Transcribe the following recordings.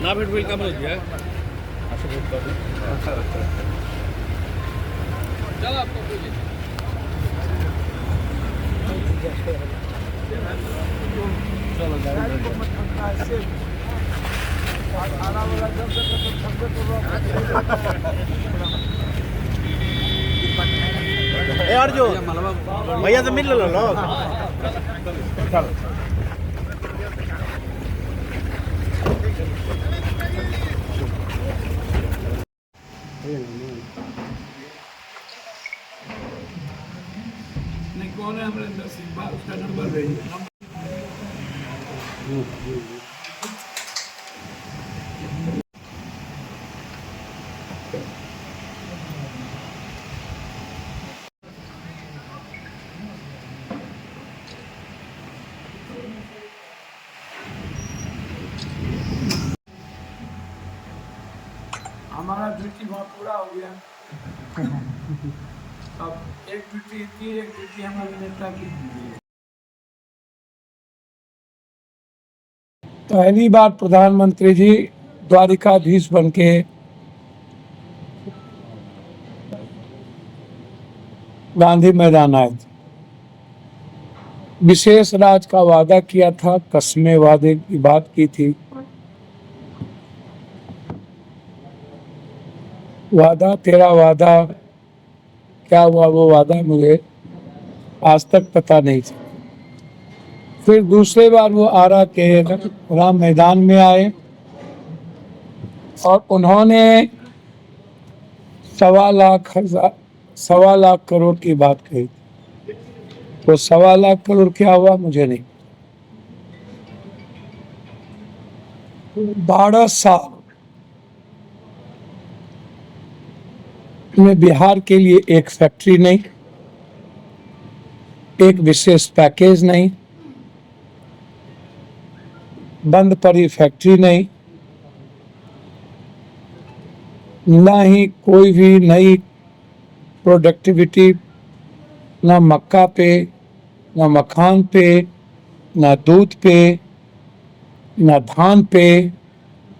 ना भेट होईल का म्हणत आहे असं बोलतो चला आपको बोलिए चलो अर्जुन भैया से मिल लो नहीं कौन है अमरिंदर सिंह उसका नंबर भेजिए। हमारा ड्यूटी वहाँ पूरा हो गया। अब एक ड्यूटी थी, एक ड्यूटी हमारे नेता की। पहली बार प्रधानमंत्री जी द्वारिकाधीश बनके गांधी मैदान आए थे। विशेष राज का वादा किया था, कसमें वादे की बात की थी। वादा तेरा वादा क्या हुआ वो वादा मुझे आज तक पता नहीं था। फिर दूसरे बार वो आरा के राम मैदान में आए और उन्होंने 1.25 लाख करोड़ की बात कही। तो 1.25 लाख करोड़ क्या हुआ मुझे नहीं। 12 साल में बिहार के लिए एक फैक्ट्री नहीं, एक विशेष पैकेज नहीं, बंद पड़ी फैक्ट्री नहीं, ना ही कोई भी नई प्रोडक्टिविटी, ना मक्का पे, ना मखान पे, ना दूध पे, ना धान पे,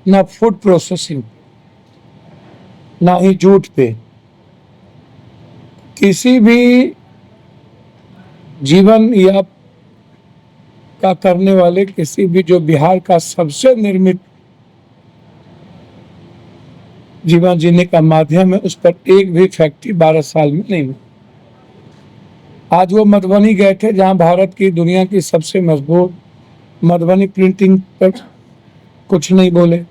ना फूड प्रोसेसिंग, ना ही जूट पे। किसी भी जीवन या का करने वाले किसी भी जो बिहार का सबसे निर्मित जीवन जीने का माध्यम है, उस पर एक भी फैक्ट्री 12 साल में नहीं हुई। आज वो मधुबनी गए थे जहां भारत की दुनिया की सबसे मजबूत मधुबनी प्रिंटिंग पर कुछ नहीं बोले।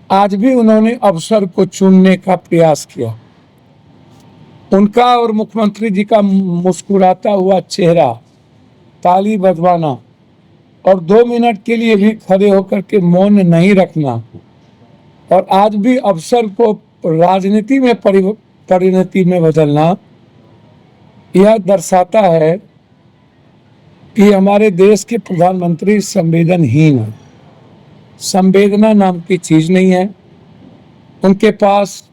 आज भी उन्होंने अवसर को चुनने का प्रयास किया। उनका और मुख्यमंत्री जी का मुस्कुराता हुआ चेहरा, ताली बजवाना और 2 मिनट के लिए भी खड़े होकर के मौन नहीं रखना और आज भी अवसर को राजनीति में परिणति में बदलना, यह दर्शाता है कि हमारे देश के प्रधानमंत्री संवेदनहीन हैं। संवेदना नाम की चीज नहीं है उनके पास।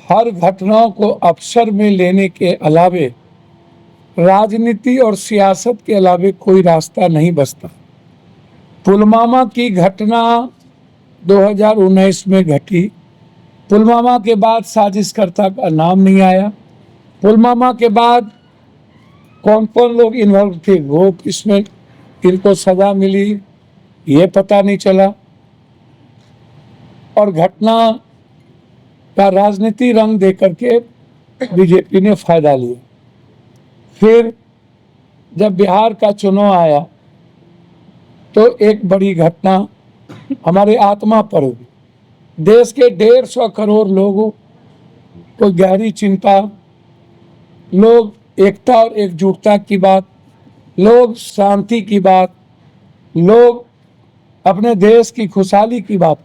हर घटनाओं को अवसर में लेने के अलावे, राजनीति और सियासत के अलावे कोई रास्ता नहीं बचता। पुलवामा की घटना 2019 में घटी। पुलवामा के बाद साजिशकर्ता का नाम नहीं आया। पुलवामा के बाद कौन कौन लोग इन्वॉल्व थे, वो इसमें किनको सजा मिली ये पता नहीं चला। और घटना का राजनीति रंग देकर के बीजेपी ने फायदा लिया। फिर जब बिहार का चुनाव आया तो एक बड़ी घटना हमारे आत्मा पर हुई। देश के 150 करोड़ लोगों को गहरी चिंता, लोग एकता और एकजुटता की बात, लोग शांति की बात, लोग अपने देश की खुशहाली की बात,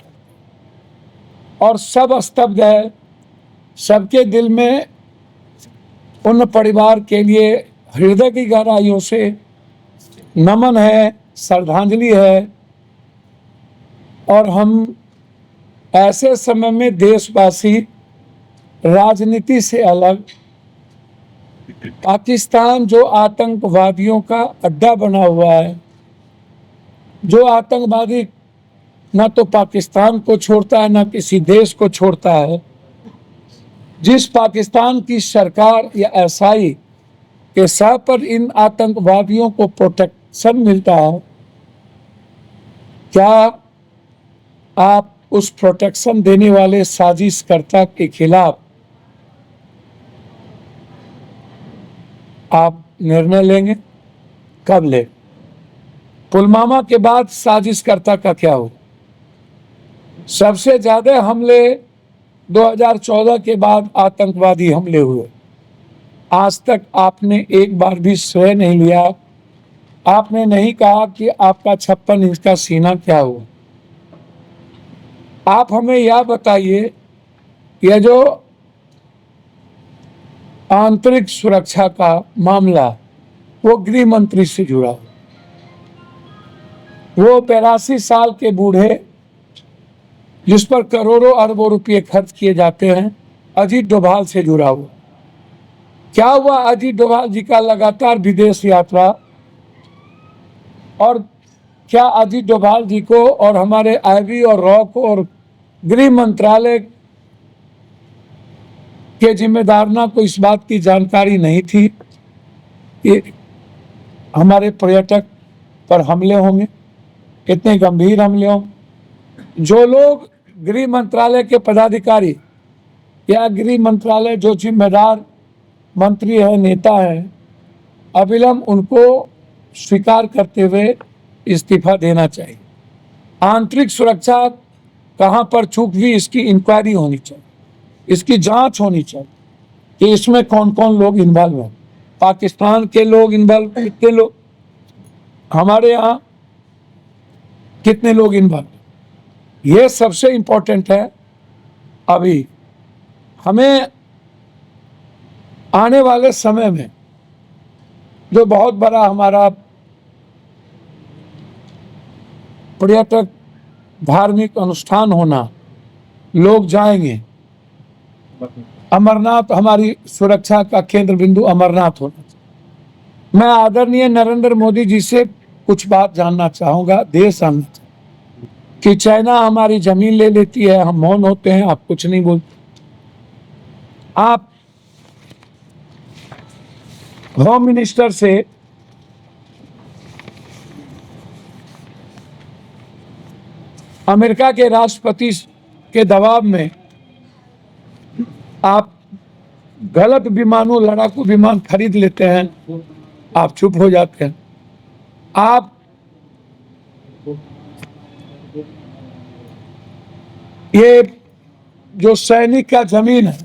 और सब स्तब्ध है। सबके दिल में उन परिवार के लिए हृदय की गहराइयों से नमन है, श्रद्धांजलि है। और हम ऐसे समय में देशवासी राजनीति से अलग, पाकिस्तान जो आतंकवादियों का अड्डा बना हुआ है, जो आतंकवादी ना तो पाकिस्तान को छोड़ता है ना किसी देश को छोड़ता है, जिस पाकिस्तान की सरकार या एसआई के सह पर इन आतंकवादियों को प्रोटेक्शन मिलता है, क्या आप उस प्रोटेक्शन देने वाले साजिशकर्ता के खिलाफ आप निर्णय लेंगे? कब ले? पुलवामा के बाद साजिशकर्ता का क्या हो? सबसे ज्यादा हमले 2014 के बाद आतंकवादी हमले हुए। आज तक आपने एक बार भी श्रेय नहीं लिया, आपने नहीं कहा कि आपका 56 इंच का सीना क्या हुआ। आप हमें यह बताइए, यह जो आंतरिक सुरक्षा का मामला वो गृह मंत्री से जुड़ा, वो 82 साल के बूढ़े जिस पर करोड़ों अरबों रुपए खर्च किए जाते हैं, अजीत डोभाल से जुड़ा हुआ। क्या हुआ अजीत डोभाल जी का लगातार विदेश यात्रा, और क्या अजीत डोभाल जी को और हमारे आईबी और रॉ को और गृह मंत्रालय के जिम्मेदारों को इस बात की जानकारी नहीं थी कि हमारे पर्यटक पर हमले होंगे, इतने गंभीर हमले होंगे? जो लोग गृह मंत्रालय के पदाधिकारी या गृह मंत्रालय जो जिम्मेदार मंत्री है, नेता है, अविलंब उनको स्वीकार करते हुए इस्तीफा देना चाहिए। आंतरिक सुरक्षा कहाँ पर चूक हुई, इसकी इंक्वायरी होनी चाहिए, इसकी जांच होनी चाहिए कि इसमें कौन कौन लोग इन्वॉल्व हैं। पाकिस्तान के लोग इन्वॉल्व, कितने लोग, हमारे यहाँ कितने लोग इन्वॉल्व, ये सबसे इंपॉर्टेंट है। अभी हमें आने वाले समय में जो बहुत बड़ा हमारा पर्यटक धार्मिक अनुष्ठान होना, लोग जाएंगे अमरनाथ, हमारी सुरक्षा का केंद्र बिंदु अमरनाथ होना चाहिए। मैं आदरणीय नरेंद्र मोदी जी से कुछ बात जानना चाहूंगा, देश जानना चाहूंगा कि चाइना हमारी जमीन ले लेती है, हम मौन होते हैं, आप कुछ नहीं बोलते। आप होम मिनिस्टर से अमेरिका के राष्ट्रपति के दबाव में आप गलत विमानों, लड़ाकू विमान खरीद लेते हैं, आप चुप हो जाते हैं। आप ये जो सैनिक का जमीन है,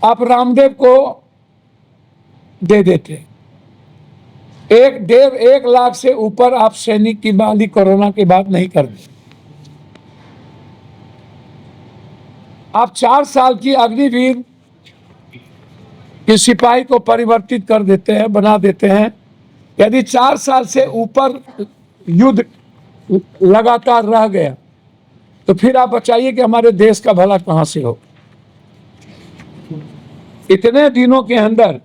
आप रामदेव को दे देते हैं। 1.5 लाख से ऊपर आप सैनिक की बहाली कोरोना के बाद नहीं करते। आप 4 साल की अग्निवीर के सिपाही को परिवर्तित कर देते हैं, बना देते हैं। यदि 4 साल से ऊपर युद्ध लगातार रह गया तो फिर आप बताइए कि हमारे देश का भला कहां से हो। इतने दिनों के अंदर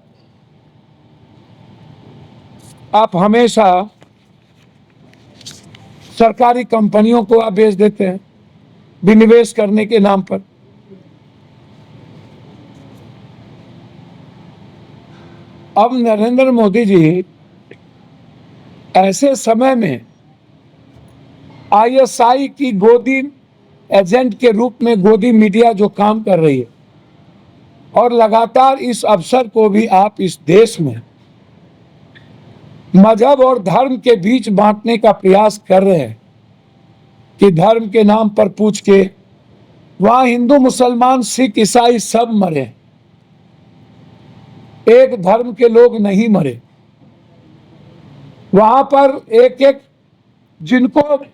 आप हमेशा सरकारी कंपनियों को आप बेच देते हैं विनिवेश करने के नाम पर। अब नरेंद्र मोदी जी ऐसे समय में आईएसआई की गोदी एजेंट के रूप में गोदी मीडिया जो काम कर रही है, और लगातार इस अवसर को भी आप इस देश में मजहब और धर्म के बीच बांटने का प्रयास कर रहे हैं कि धर्म के नाम पर पूछ के वहां हिंदू, मुसलमान, सिख, ईसाई सब मरे। एक धर्म के लोग नहीं मरे। वहां पर एक एक जिनको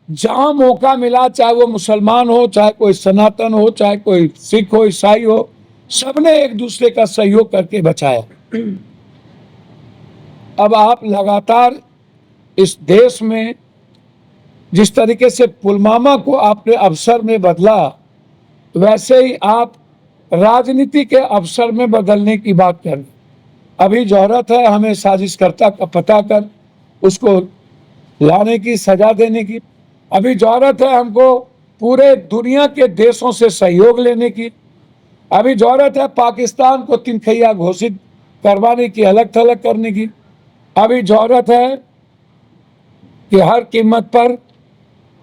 जहां मौका मिला, चाहे वो मुसलमान हो, चाहे कोई सनातन हो, चाहे कोई सिख हो, ईसाई हो, सबने एक दूसरे का सहयोग करके बचाया। अब आप लगातार इस देश में जिस तरीके से पुलवामा को आपने अवसर में बदला, वैसे ही आप राजनीति के अवसर में बदलने की बात करें। अभी जरूरत है हमें साजिशकर्ता का पता कर उसको लाने की, सजा देने की। अभी जरूरत है हमको पूरे दुनिया के देशों से सहयोग लेने की। अभी जरूरत है पाकिस्तान को तिनखैया घोषित करवाने की, अलग थलग करने की। अभी जरूरत है कि हर कीमत पर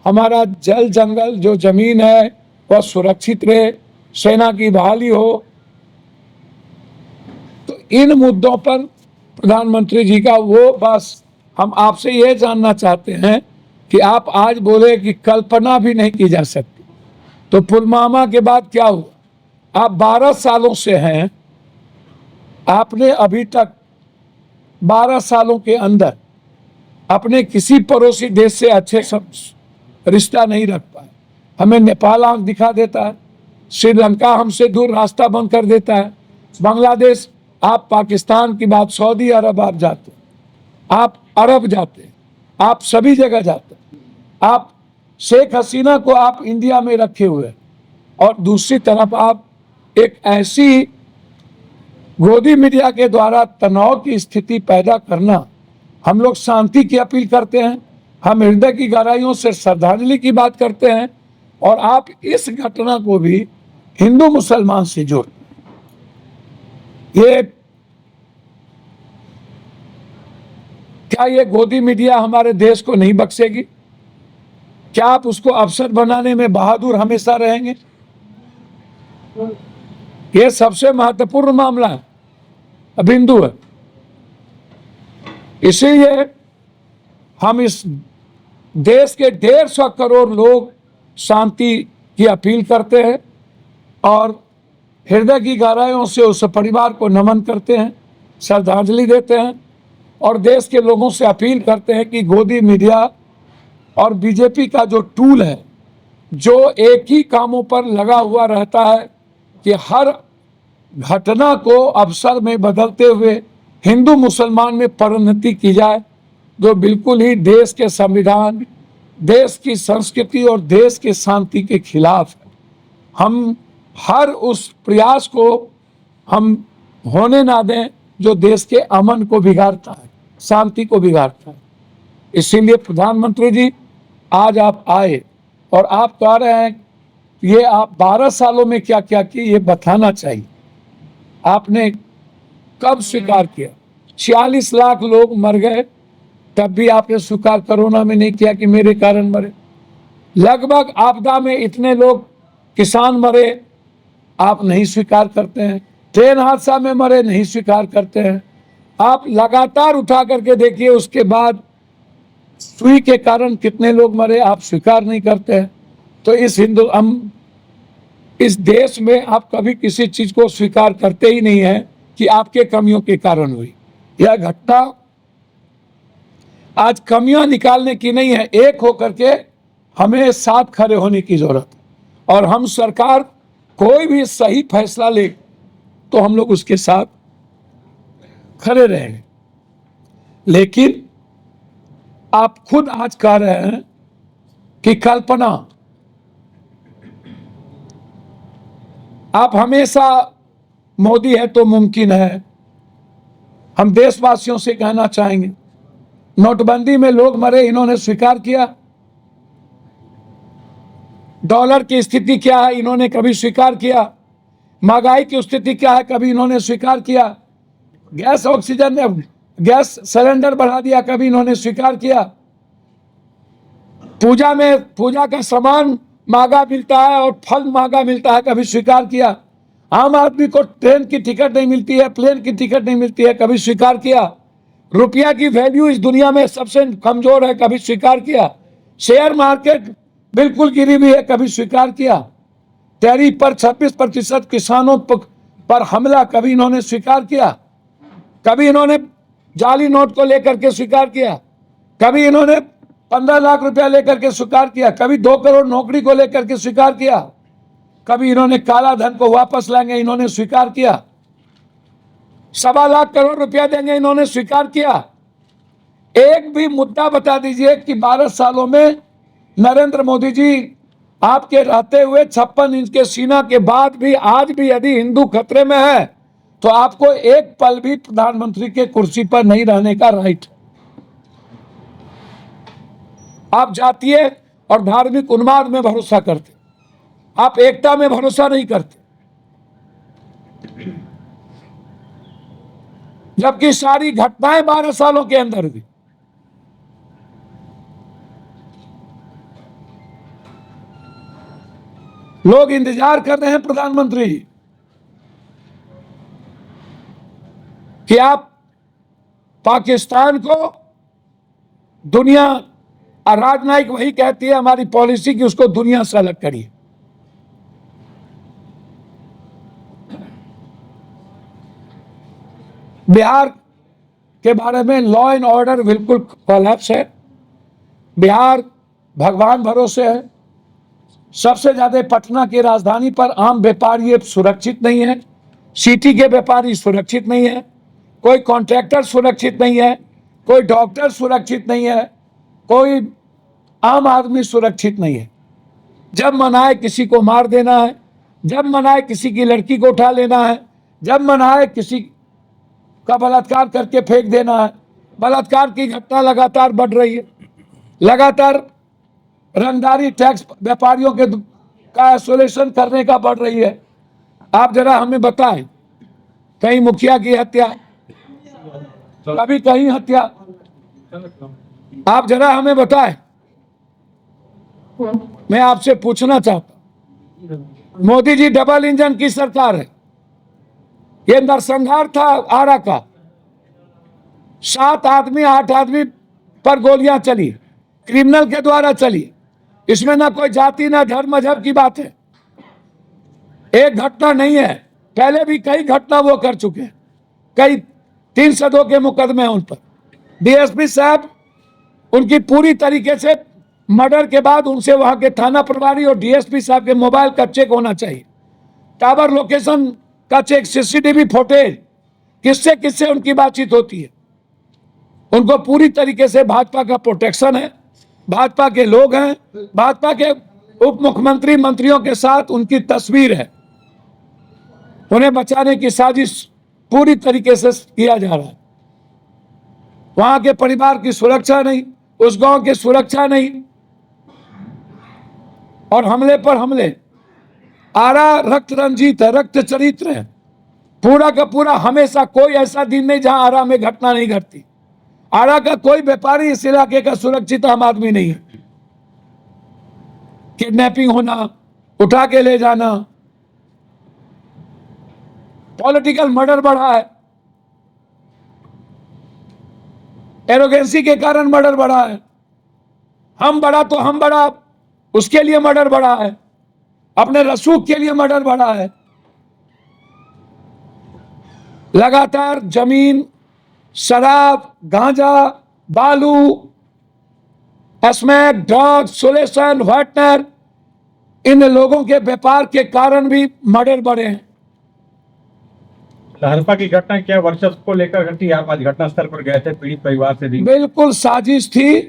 हमारा जल जंगल जो जमीन है वह सुरक्षित रहे, सेना की बहाली हो। तो इन मुद्दों पर प्रधानमंत्री जी का वो, बस हम आपसे ये जानना चाहते हैं कि आप आज बोले कि कल्पना भी नहीं की जा सकती। तो पुलवामा के बाद क्या हुआ? आप 12 सालों से हैं, आपने अभी तक 12 सालों के अंदर अपने किसी पड़ोसी देश से अच्छे रिश्ता नहीं रख पाए। हमें नेपाल आंख दिखा देता है, श्रीलंका हमसे दूर रास्ता बंद कर देता है, बांग्लादेश, आप पाकिस्तान की बात, सऊदी अरब आप जाते, आप अरब जाते, आप सभी जगह जाते, आप शेख हसीना को आप इंडिया में रखे हुए, और दूसरी तरफ आप एक ऐसी गोदी मीडिया के द्वारा तनाव की स्थिति पैदा करना। हम लोग शांति की अपील करते हैं, हम हृदय की गहराइयों से श्रद्धांजलि की बात करते हैं, और आप इस घटना को भी हिंदू मुसलमान से जोड़, ये क्या ये गोदी मीडिया हमारे देश को नहीं बख्शेगी? क्या आप उसको अवसर बनाने में बहादुर हमेशा रहेंगे? ये सबसे महत्वपूर्ण मामला है, बिंदु है। इसीलिए हम इस देश के 150 करोड़ लोग शांति की अपील करते हैं और हृदय की गहराइयों से उस परिवार को नमन करते हैं, श्रद्धांजलि देते हैं, और देश के लोगों से अपील करते हैं कि गोदी मीडिया और बीजेपी का जो टूल है, जो एक ही कामों पर लगा हुआ रहता है कि हर घटना को अवसर में बदलते हुए हिंदू मुसलमान में परिणति की जाए, जो बिल्कुल ही देश के संविधान, देश की संस्कृति और देश के शांति के खिलाफ है। हम हर उस प्रयास को हम होने ना दें जो देश के अमन को बिगाड़ता है, शांति को बिगाड़ता है। इसीलिए प्रधानमंत्री जी, आज आप आए और आप कह रहे हैं ये आप 12 सालों में क्या क्या किए, ये बताना चाहिए। आपने कब स्वीकार किया? 46 लाख लोग मर गए, तब भी आपने स्वीकार कोरोना में नहीं किया कि मेरे कारण मरे। लगभग आपदा में इतने लोग किसान मरे, आप नहीं स्वीकार करते हैं। ट्रेन हादसा में मरे, नहीं स्वीकार करते हैं। आप लगातार उठा करके देखिए, उसके बाद सुई के कारण कितने लोग मरे, आप स्वीकार नहीं करते हैं। तो इस देश में आप कभी किसी चीज को स्वीकार करते ही नहीं है कि आपके कमियों के कारण हुई। यह घटना आज कमियां निकालने की नहीं है, एक होकर के हमें साथ खड़े होने की जरूरत है। और हम सरकार कोई भी सही फैसला ले तो हम लोग उसके साथ खड़े रहेंगे। लेकिन आप खुद आज कह रहे हैं कि कल्पना, आप हमेशा मोदी है तो मुमकिन है। हम देशवासियों से कहना चाहेंगे, नोटबंदी में लोग मरे, इन्होंने स्वीकार किया। डॉलर की स्थिति क्या है, इन्होंने कभी स्वीकार किया। महंगाई की स्थिति क्या है, कभी इन्होंने स्वीकार किया। गैस ऑक्सीजन, गैस सिलेंडर बढ़ा दिया, कभी इन्होंने स्वीकार किया। पूजा का सामान महंगा मिलता है और फल महंगा मिलता है, कभी स्वीकार किया। आम आदमी को ट्रेन की टिकट नहीं मिलती है, प्लेन की टिकट नहीं मिलती है, कभी स्वीकार किया। रुपया की वैल्यू इस दुनिया में सबसे कमजोर है, कभी स्वीकार किया। शेयर मार्केट बिल्कुल गिरी हुई है, कभी स्वीकार किया। टैरिफ पर 26% किसानों पर हमला कभी इन्होंने स्वीकार किया? कभी इन्होंने जाली नोट को लेकर के स्वीकार किया? कभी इन्होंने 15 लाख रुपया लेकर के स्वीकार किया? कभी 2 करोड़ नौकरी को लेकर के स्वीकार किया? कभी इन्होंने काला धन को वापस लाएंगे इन्होंने स्वीकार किया? 1.25 लाख करोड़ रुपया देंगे इन्होंने स्वीकार किया? एक भी मुद्दा बता दीजिए कि 12 सालों में नरेंद्र मोदी जी आपके रहते हुए 56 इंच के सीना के बाद भी आज भी यदि हिंदू खतरे में है तो आपको एक पल भी प्रधानमंत्री के कुर्सी पर नहीं रहने का राइट। आप जातीय और धार्मिक उन्माद में भरोसा करते, आप एकता में भरोसा नहीं करते, जबकि सारी घटनाएं 12 सालों के अंदर भी लोग इंतजार कर रहे हैं प्रधानमंत्री जी कि आप पाकिस्तान को दुनिया, राजनायिक वही कहती है हमारी पॉलिसी कि उसको दुनिया से अलग करिए। बिहार के बारे में लॉ एंड ऑर्डर बिल्कुल कोलैप्स है। बिहार भगवान भरोसे है। सबसे ज्यादा पटना की राजधानी पर आम व्यापारी सुरक्षित नहीं है, सिटी के व्यापारी सुरक्षित नहीं है, कोई कॉन्ट्रैक्टर सुरक्षित नहीं है, कोई डॉक्टर सुरक्षित नहीं है, कोई आम आदमी सुरक्षित नहीं है। जब मन आए किसी को मार देना है, जब मन आए किसी की लड़की को उठा लेना है, जब मन आए किसी का बलात्कार करके फेंक देना है। बलात्कार की घटना लगातार बढ़ रही है। लगातार रंगदारी टैक्स व्यापारियों के का आइसोलेशन करने का बढ़ रही है। आप जरा हमें बताएं, कहीं मुखिया की हत्या, कभी कहीं हत्या, आप जरा हमें बताएं। मैं आपसे पूछना चाहता हूं, मोदी जी डबल इंजन की सरकार है। ये नरसंहार था आरा का, 7 आदमी 8 आदमी पर गोलियां चली, क्रिमिनल के द्वारा चली। इसमें ना कोई जाति ना धर्म मजहब की बात है। एक घटना नहीं है, पहले भी कई घटना वो कर चुके हैं। कई 302 के मुकदमे हैं उन पर। डीएसपी साहब उनकी पूरी तरीके से मर्डर के बाद उनसे वहां के थाना प्रभारी और डीएसपी साहब के मोबाइल का चेक होना चाहिए, टावर लोकेशन का चेक, सीसीटीवी फुटेज, किससे किससे उनकी बातचीत होती है। उनको पूरी तरीके से भाजपा का प्रोटेक्शन है, भाजपा के लोग हैं, भाजपा के उप मुख्यमंत्री मंत्रियों के साथ उनकी तस्वीर है। उन्हें बचाने की साजिश पूरी तरीके से किया जा रहा है। वहां के परिवार की सुरक्षा नहीं, उस गांव की सुरक्षा नहीं, और हमले पर हमले। आरा रक्त रंजित है, रक्त चरित्र है पूरा का पूरा। हमेशा कोई ऐसा दिन नहीं जहां आरा में घटना नहीं घटती। आरा का कोई व्यापारी इस इलाके का सुरक्षित आम आदमी नहीं है। किडनैपिंग होना, उठा के ले जाना, पॉलिटिकल मर्डर बढ़ा है, एरोगेंसी के कारण मर्डर बढ़ा है। हम बड़ा तो हम बड़ा, उसके लिए मर्डर बढ़ा है, अपने रसूख के लिए मर्डर बढ़ा है। लगातार जमीन, शराब, गांजा, बालू, स्मैक, ड्रग्स, सोलेशन, वाइटनर, इन लोगों के व्यापार के कारण भी मर्डर बढ़े हैं। लहरपा की घटना क्या वर्चस्व को लेकर घटी? आप आज घटनास्थल पर गए थे, पीड़ित परिवार से भी। बिल्कुल साजिश थी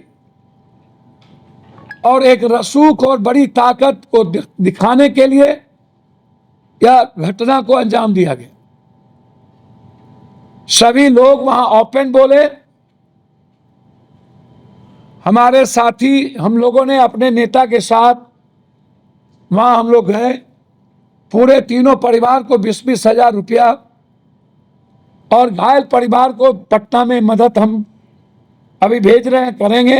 और एक रसूख और बड़ी ताकत को दिखाने के लिए यह घटना को अंजाम दिया गया। सभी लोग वहां ओपन बोले। हमारे साथी, हम लोगों ने अपने नेता के साथ वहां हम लोग गए। पूरे तीनों परिवार को 20-20 हजार रुपया और घायल परिवार को पटना में मदद हम अभी भेज रहे हैं, करेंगे।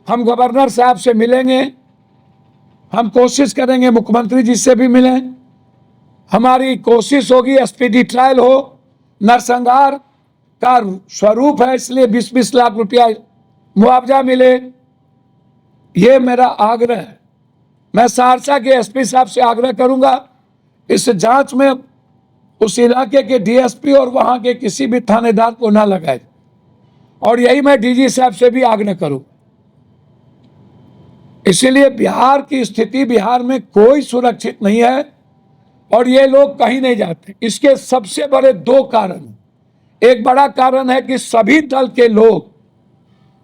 हम गवर्नर साहब से मिलेंगे, हम कोशिश करेंगे मुख्यमंत्री जी से भी मिलें। हमारी कोशिश होगी स्पीडी ट्रायल हो। नरसंहार का स्वरूप है, इसलिए 20-20 लाख रुपया मुआवजा मिले, ये मेरा आग्रह है। मैं सहरसा के एसपी साहब से आग्रह करूंगा इस जांच में उस इलाके के डीएसपी और वहां के किसी भी थानेदार को ना लगाए। और यही मैं डीजी साहब से भी आग्रह करूं। इसीलिए बिहार की स्थिति, बिहार में कोई सुरक्षित नहीं है और ये लोग कहीं नहीं जाते। इसके सबसे बड़े दो कारण हैं। एक बड़ा कारण है कि सभी दल के लोग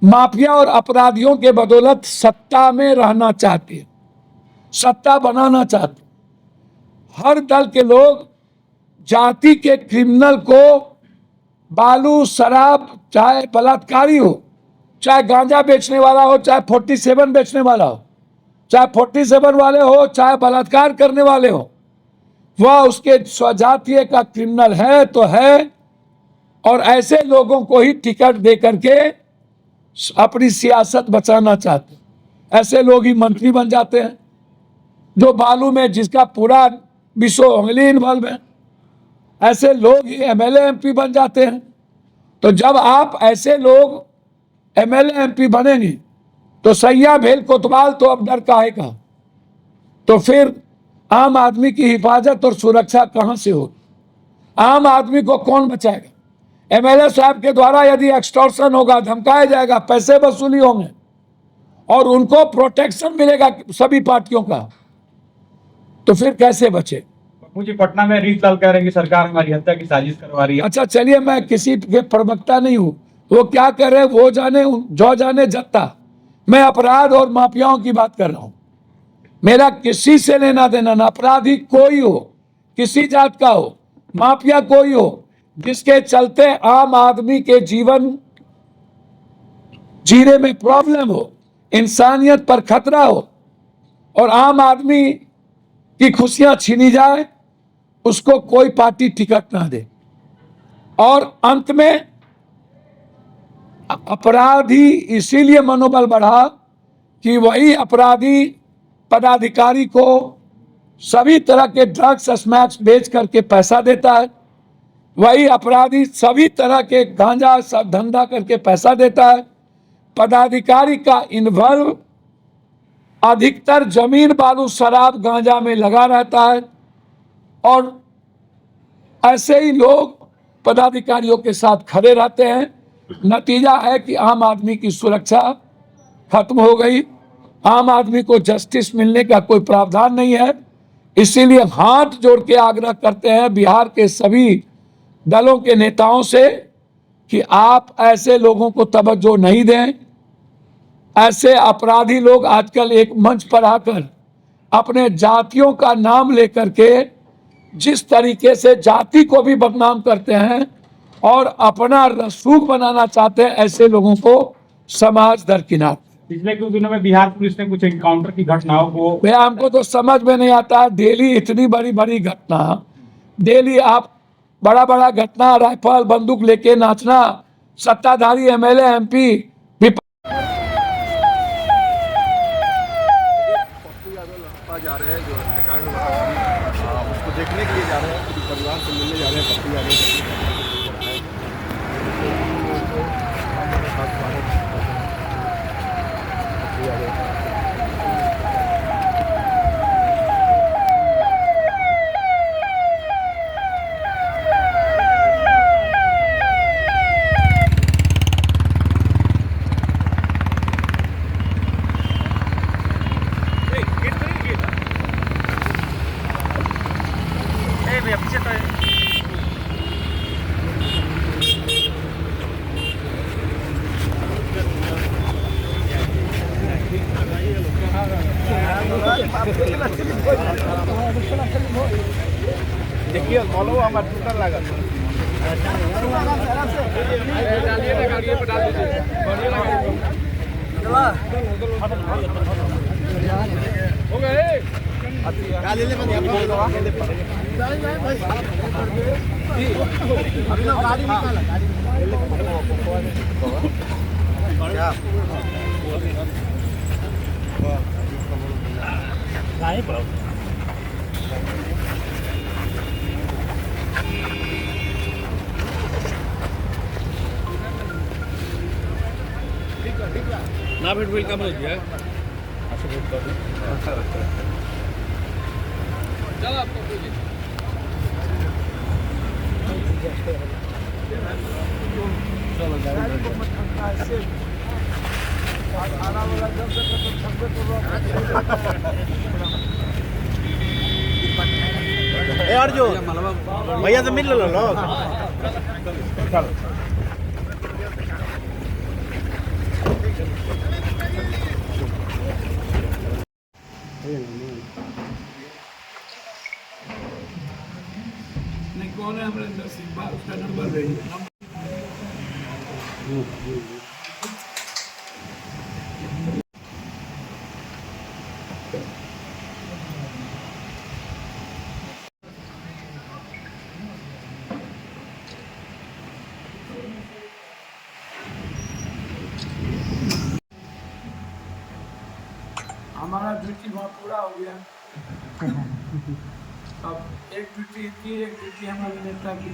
माफिया और अपराधियों के बदौलत सत्ता में रहना चाहते हैं, सत्ता बनाना चाहते हैं। हर दल के लोग जाति के क्रिमिनल को, बालू, शराब, चाहे बलात्कारी हो, चाहे गांजा बेचने वाला हो, चाहे 47 बेचने वाला हो, चाहे 47 वाले हो, चाहे बलात्कार करने वाले हो, वह उसके स्वजातीय का क्रिमिनल है तो है। और ऐसे लोगों को ही टिकट दे करके अपनी सियासत बचाना चाहते हैं। ऐसे लोग ही मंत्री बन जाते हैं, जो बालू में जिसका पूरा विश्व उंगली इन्वॉल्व है। ऐसे लोग ही एमएलए एमपी बन जाते हैं। तो जब आप ऐसे लोग एमएलए एमपी बनेंगे तो सैया भेल कोतवाल तो अब डर काहे का। तो फिर आम आदमी की हिफाजत और सुरक्षा कहां से होगी? आम आदमी को कौन बचाएगा? एमएलए साहब के द्वारा यदि एक्सटॉर्शन होगा, धमकाया जाएगा, पैसे वसूली होंगे और उनको प्रोटेक्शन मिलेगा सभी पार्टियों का, तो फिर कैसे बचे? मुझे पटना में रीतलाल कह रहे हैं कि सरकार हमारी हत्या की साजिश करवा रही है। अच्छा चलिए, मैं किसी के प्रवक्ता नहीं हूं, वो क्या कर रहे हैं वो जाने, जो जाने जत्ता। मैं अपराध और माफियाओं की बात कर रहा हूं। मेरा किसी से लेना देना ना। अपराधी कोई हो, किसी जात का हो, माफिया कोई हो, जिसके चलते आम आदमी के जीवन जीने में प्रॉब्लम हो, इंसानियत पर खतरा हो और आम आदमी की खुशियां छीनी जाए, उसको कोई पार्टी टिकट ना दे। और अंत में अपराधी इसीलिए मनोबल बढ़ा कि वही अपराधी पदाधिकारी को सभी तरह के ड्रग्स स्मैक्स बेच करके पैसा देता है। वही अपराधी सभी तरह के गांजा सब धंधा करके पैसा देता है। पदाधिकारी का इन्वॉल्व अधिकतर जमीन, बालू, शराब, गांजा में लगा रहता है और ऐसे ही लोग पदाधिकारियों के साथ खड़े रहते हैं। नतीजा है कि आम आदमी की सुरक्षा खत्म हो गई, आम आदमी को जस्टिस मिलने का कोई प्रावधान नहीं है। इसीलिए हाथ जोड़ के आग्रह करते हैं बिहार के सभी दलों के नेताओं से कि आप ऐसे लोगों को तवज्जो नहीं दें। ऐसे अपराधी लोग आजकल एक मंच पर आकर अपने जातियों का नाम लेकर के जिस तरीके से जाति को भी बदनाम करते हैं और अपना रसूख बनाना चाहते हैं, ऐसे लोगों को समाज दरकिनार। पिछले कुछ दिनों में बिहार पुलिस ने कुछ एनकाउंटर की घटनाओं को, भैया हमको तो समझ में नहीं आता। डेली इतनी बड़ी बड़ी घटना, डेली आप बड़ा बड़ा घटना, राइफल बंदूक लेके नाचना, सत्ताधारी एमएलए एमपी जा रहे हैं, जो उसको देखने के लिए जा रहे हैं, परिवार से मिलने जा रहे हैं। पप्पू यादव देखिए बोलो हमार टूटल लागल हो गए गाली ले बंद गाड़ी निकाला क्या नहीं पड़ा। ना भेट वेलकम हो गया। चलो आपको ए अर्जुन भैया से मिल लो लोग नहीं कौन है अमरिंदर सिंह बात उसका नंबर दे हमारा ड्यूटी वहाँ पूरा हो गया अब एक ड्यूटी थी, एक ड्यूटी हमारे नेता की